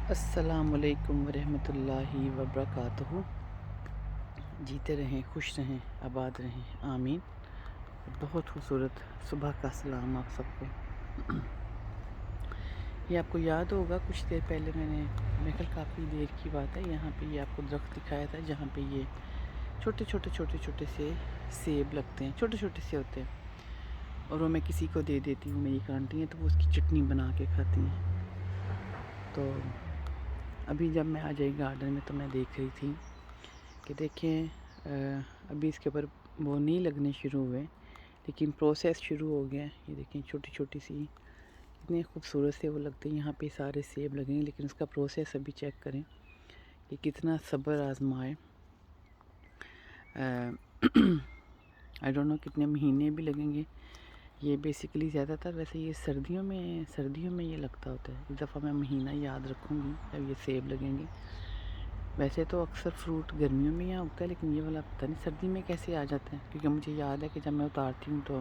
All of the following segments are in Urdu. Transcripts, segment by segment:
السلام علیکم ورحمۃ اللہ وبرکاتہ۔ جیتے رہیں، خوش رہیں، آباد رہیں، آمین۔ بہت خوبصورت صبح کا سلام آپ سب کو۔ یہ آپ کو یاد ہوگا کچھ دیر پہلے میں نے میرے خیال کافی دیر کی بات ہے، یہاں پہ یہ آپ کو درخت دکھایا تھا جہاں پہ یہ چھوٹے چھوٹے سے سیب لگتے ہیں، چھوٹے چھوٹے سے ہوتے ہیں، اور وہ میں کسی کو دے دیتی ہوں، میری ایک آنٹی ہیں تو وہ اس کی چٹنی بنا کے کھاتی ہیں۔ تو ابھی جب میں آ جائی گارڈن میں تو میں دیکھ رہی تھی کہ دیکھیں ابھی اس کے اوپر وہ نہیں لگنے شروع ہوئے لیکن پروسیس شروع ہو گیا ہے۔ یہ دیکھیں چھوٹی چھوٹی سی اتنے خوبصورت سے وہ لگتے ہیں، یہاں پہ سارے سیب لگیں گے، لیکن اس کا پروسیس ابھی چیک کریں کہ کتنا صبر آزمائے۔ آئی ڈونٹ نو کتنے مہینے بھی لگیں گے۔ یہ بیسیکلی زیادہ تر ویسے یہ سردیوں میں یہ لگتا ہوتا ہے۔ اس دفعہ میں مہینہ یاد رکھوں گی جب یہ سیب لگیں گے۔ ویسے تو اکثر فروٹ گرمیوں میں یہاں اگتا ہے، لیکن یہ والا پتہ نہیں سردی میں کیسے آ جاتا ہے، کیونکہ مجھے یاد ہے کہ جب میں اتارتی ہوں تو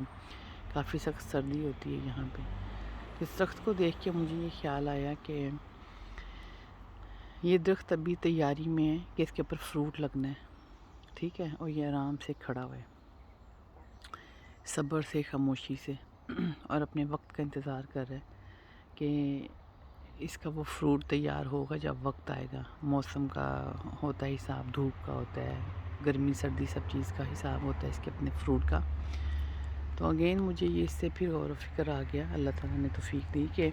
کافی سخت سردی ہوتی ہے یہاں پہ۔ اس درخت کو دیکھ کے مجھے یہ خیال آیا کہ یہ درخت ابھی تیاری میں ہے کہ اس کے اوپر فروٹ لگنا ہے، ٹھیک ہے، اور یہ آرام سے کھڑا ہوا ہے، صبر سے، خاموشی سے، اور اپنے وقت کا انتظار کر رہا ہے کہ اس کا وہ فروٹ تیار ہوگا جب وقت آئے گا۔ موسم کا ہوتا ہے حساب، دھوپ کا ہوتا ہے، گرمی سردی سب چیز کا حساب ہوتا ہے اس کے اپنے فروٹ کا۔ تو اگین مجھے یہ اس سے پھر غور و فکر آ گیا، اللہ تعالیٰ نے توفیق دی کہ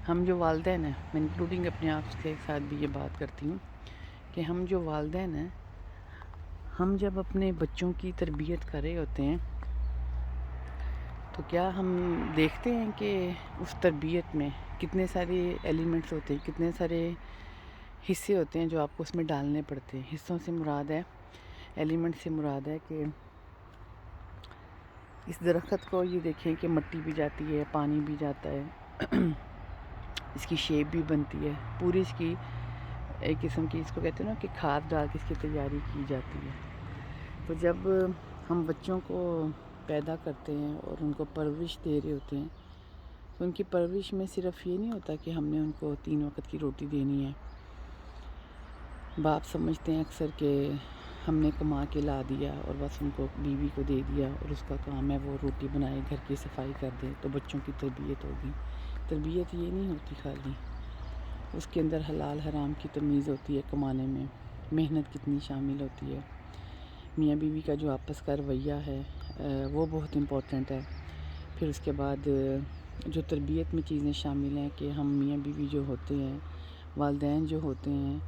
ہم جو والدین ہیں، میں انکلوڈنگ اپنے آپ کے ساتھ بھی یہ بات کرتی ہوں کہ ہم جو والدین ہیں، ہم جب اپنے بچوں کی تربیت کر رہے ہوتے ہیں تو کیا ہم دیکھتے ہیں کہ اس تربیت میں کتنے سارے ایلیمنٹس ہوتے ہیں، کتنے سارے حصے ہوتے ہیں جو آپ کو اس میں ڈالنے پڑتے ہیں۔ حصوں سے مراد ہے، ایلیمنٹ سے مراد ہے کہ اس درخت کو یہ دیکھیں کہ مٹی بھی جاتی ہے، پانی بھی جاتا ہے، اس کی شیپ بھی بنتی ہے، پوری اس کی ایک قسم کی اس کو کہتے ہیں نا کہ کھاد ڈال کے اس کی تیاری کی جاتی ہے۔ تو جب ہم بچوں کو پیدا کرتے ہیں اور ان کو پرورش دے رہے ہوتے ہیں تو ان کی پرورش میں صرف یہ نہیں ہوتا کہ ہم نے ان کو 3 وقت کی روٹی دینی ہے۔ باپ سمجھتے ہیں اکثر کہ ہم نے کما کے لا دیا اور بس ان کو بیوی کو دے دیا اور اس کا کام ہے وہ روٹی بنائے، گھر کی صفائی کر دے تو بچوں کی تربیت ہوگی۔ تربیت یہ نہیں ہوتی خالی، اس کے اندر حلال حرام کی تمیز ہوتی ہے، کمانے میں محنت کتنی شامل ہوتی ہے، میاں بیوی کا جو آپس کا رویہ ہے وہ بہت امپورٹنٹ ہے۔ پھر اس کے بعد جو تربیت میں چیزیں شامل ہیں کہ ہم میاں بیوی جو ہوتے ہیں، والدین جو ہوتے ہیں،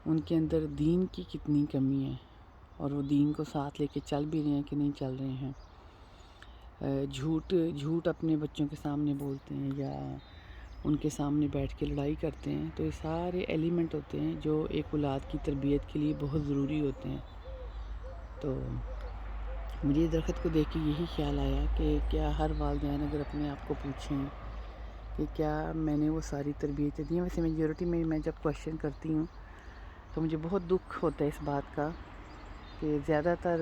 ان کے اندر دین کی کتنی کمی ہے اور وہ دین کو ساتھ لے کے چل بھی رہے ہیں کہ نہیں چل رہے ہیں۔ جھوٹ اپنے بچوں کے سامنے بولتے ہیں یا ان کے سامنے بیٹھ کے لڑائی کرتے ہیں، تو یہ سارے ایلیمنٹ ہوتے ہیں جو ایک اولاد کی تربیت کے لیے بہت ضروری ہوتے ہیں۔ تو مجھے درخت کو دیکھ کے یہی خیال آیا کہ کیا ہر والدین اگر اپنے آپ کو پوچھیں کہ کیا میں نے وہ ساری تربیتیں دی ہیں۔ ویسے میجورٹی میں جب کویشچن کرتی ہوں تو مجھے بہت دکھ ہوتا ہے اس بات کا کہ زیادہ تر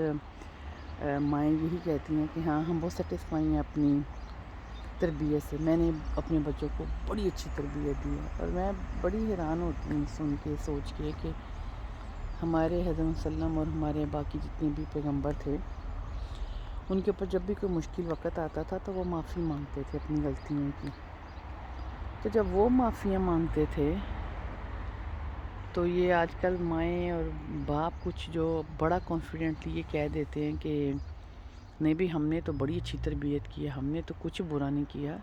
مائیں یہی کہتی ہیں کہ ہاں ہم بہت سیٹسفائی ہیں اپنی تربیت سے، میں نے اپنے بچوں کو بڑی اچھی تربیت دی ہے۔ اور میں بڑی حیران ہوتی ہوں سن کے، سوچ کے کہ ہمارے حضرت صلی اللہ علیہ وسلم اور ہمارے باقی جتنے بھی پیغمبر تھے، ان کے اوپر جب بھی کوئی مشکل وقت آتا تھا تو وہ معافی مانگتے تھے اپنی غلطیوں کی۔ تو جب وہ معافیاں مانگتے تھے تو یہ آج کل مائیں اور باپ کچھ جو بڑا کانفیڈنٹلی یہ کہہ دیتے ہیں کہ نہیں بھی ہم نے تو بڑی اچھی تربیت کی ہے، ہم نے تو کچھ برا نہیں کیا،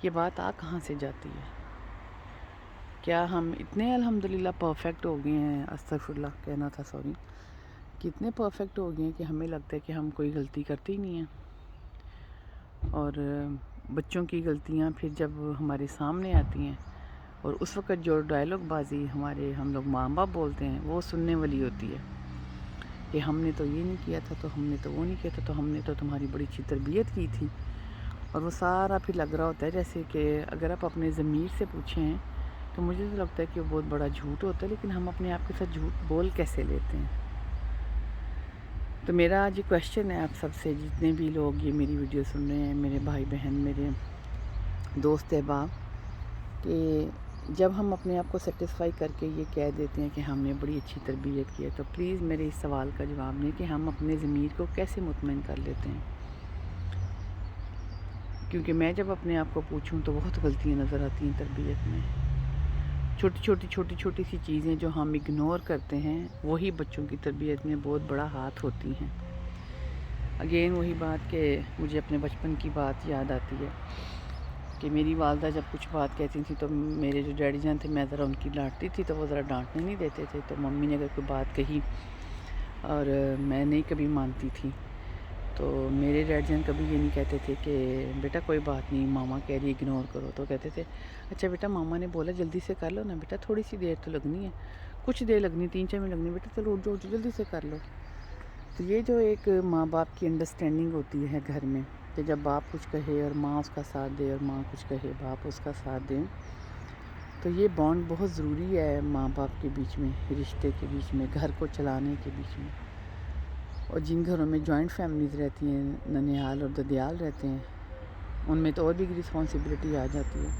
یہ بات آ کہاں سے جاتی ہے؟ کیا ہم اتنے الحمدللہ پرفیکٹ ہو گئے ہیں، استغفر اللہ کہنا تھا، سوری، کتنے پرفیکٹ ہو گئے ہیں کہ ہمیں لگتا ہے کہ ہم کوئی غلطی کرتے ہی نہیں ہیں؟ اور بچوں کی غلطیاں پھر جب ہمارے سامنے آتی ہیں اور اس وقت جو ڈائلاگ بازی ہم لوگ ماں باپ بولتے ہیں وہ سننے والی ہوتی ہے کہ ہم نے تو یہ نہیں کیا تھا، تو ہم نے تو وہ نہیں کیا تھا، تو ہم نے تو تمہاری بڑی اچھی تربیت کی تھی۔ اور وہ سارا پھر لگ رہا ہوتا ہے جیسے کہ اگر آپ اپنے ضمیر سے پوچھیں تو مجھے تو لگتا ہے کہ وہ بہت بڑا جھوٹ ہوتا ہے، لیکن ہم اپنے آپ کے ساتھ جھوٹ بول کیسے لیتے ہیں؟ تو میرا آج یہ کویشچن ہے آپ سب سے، جتنے بھی لوگ یہ میری ویڈیو سن رہے ہیں، میرے بھائی بہن، میرے دوست احباب، کہ جب ہم اپنے آپ کو سیٹسفائی کر کے یہ کہہ دیتے ہیں کہ ہم نے بڑی اچھی تربیت کی ہے، تو پلیز میرے اس سوال کا جواب دیں کہ ہم اپنے ضمیر کو کیسے مطمئن کر لیتے ہیں؟ کیونکہ میں جب اپنے آپ کو پوچھوں تو بہت غلطیاں نظر آتی ہیں تربیت میں. چھوٹی چھوٹی سی چیزیں جو ہم اگنور کرتے ہیں وہی بچوں کی تربیت میں بہت بڑا ہاتھ ہوتی ہیں. اگین وہی بات کہ مجھے اپنے بچپن کی بات یاد آتی ہے کہ میری والدہ جب کچھ بات کہتی تھی تو میرے جو ڈیڈی جان تھے، میں ذرا ان کی ڈانٹتی تھی تو وہ ذرا ڈانٹنے نہیں دیتے تھے. تو ممی نے اگر کوئی بات کہی اور میں نہیں کبھی مانتی تھی تو میرے ڈیڈ جان کبھی یہ نہیں کہتے تھے کہ بیٹا کوئی بات نہیں، ماما کہہ رہی اگنور کرو. تو کہتے تھے اچھا بیٹا ماما نے بولا جلدی سے کر لو نا بیٹا، تھوڑی سی دیر تو لگنی ہے، کچھ دیر لگنی، 3-4 منٹ لگنی، بیٹا چلو اٹھ جاؤ جلدی سے کر لو. تو یہ جو ایک ماں باپ کی انڈرسٹینڈنگ ہوتی ہے گھر میں کہ جب باپ کچھ کہے اور ماں اس کا ساتھ دے اور ماں کچھ کہے باپ اس کا ساتھ دیں، تو یہ بانڈ بہت ضروری ہے ماں باپ کے بیچ میں، رشتے کے بیچ میں، گھر کو چلانے کے بیچ میں. اور جن گھروں میں جوائنٹ فیملیز رہتی ہیں، ننیال اور ددیال رہتے ہیں، ان میں تو اور بھی رسپانسبلٹی آ جاتی ہے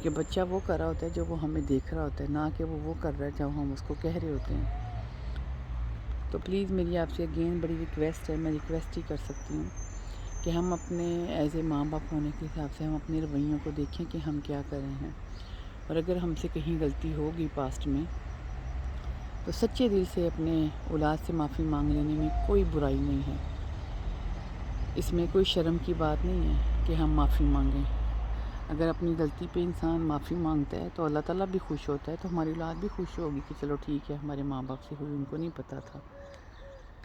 کہ بچہ وہ کر رہا ہوتا ہے جو وہ ہمیں دیکھ رہا ہوتا ہے، نہ کہ وہ کر رہا ہے جو ہم اس کو کہہ رہے ہوتے ہیں. تو پلیز میری آپ سے اگین بڑی ریکویسٹ ہے، میں ریکویسٹ ہی کر سکتی ہوں کہ ہم اپنے ایز اے ماں باپ ہونے کے حساب سے ہم اپنے رویوں کو دیکھیں کہ ہم کیا کر رہے ہیں. اور اگر ہم سے کہیں غلطی ہوگی پاسٹ میں تو سچے دل سے اپنے اولاد سے معافی مانگ لینے میں کوئی برائی نہیں ہے. اس میں کوئی شرم کی بات نہیں ہے کہ ہم معافی مانگیں. اگر اپنی غلطی پہ انسان معافی مانگتا ہے تو اللہ تعالیٰ بھی خوش ہوتا ہے، تو ہماری اولاد بھی خوش ہوگی کہ چلو ٹھیک ہے ہمارے ماں باپ سے ہوئی، ان کو نہیں پتہ تھا.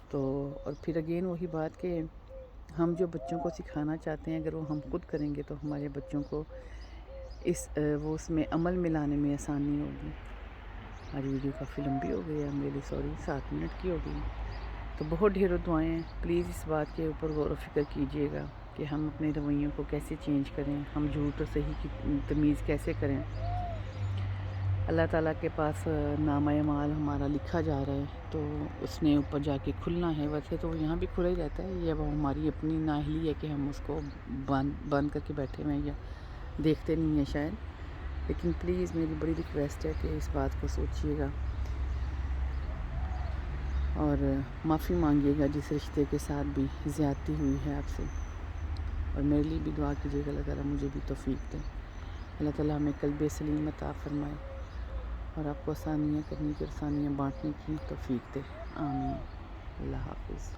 تو اور پھر اگین وہی بات کہ ہم جو بچوں کو سکھانا چاہتے ہیں اگر وہ ہم خود کریں گے تو ہمارے بچوں کو اس میں عمل میں لانے میں آسانی ہوگی. آج ویڈیو کافی لمبی ہو گئی ہے، میری سوری 7 منٹ کی ہو گئی. تو بہت ڈھیروں دعائیں ہیں. پلیز اس بات کے اوپر غور و فکر کیجیے گا کہ ہم اپنے رویوں کو کیسے چینج کریں، ہم جھوٹ اور صحیح کی تمیز کیسے کریں. اللہ تعالیٰ کے پاس نامہ اعمال ہمارا لکھا جا رہا ہے تو اس نے اوپر جا کے کھلنا ہے. ویسے تو یہاں بھی کھلا ہی رہتا ہے، یہ وہ ہماری اپنی نااہلی ہے کہ ہم اس کو بند کر کے بیٹھے ہوئے ہیں یا دیکھتے نہیں ہیں شاید. لیکن پلیز میری بڑی ریکویسٹ ہے کہ اس بات کو سوچیے گا اور معافی مانگیے گا جس رشتے کے ساتھ بھی زیادتی ہوئی ہے آپ سے. اور میرے لیے بھی دعا کیجیے گا، اللہ تعالیٰ مجھے بھی توفیق دے. اللہ تعالیٰ ہمیں قلب سلیم عطا فرمائے اور آپ کو آسانیاں کرنے کی، آسانیاں بانٹنے کی توفیق دے. آمین. اللہ حافظ.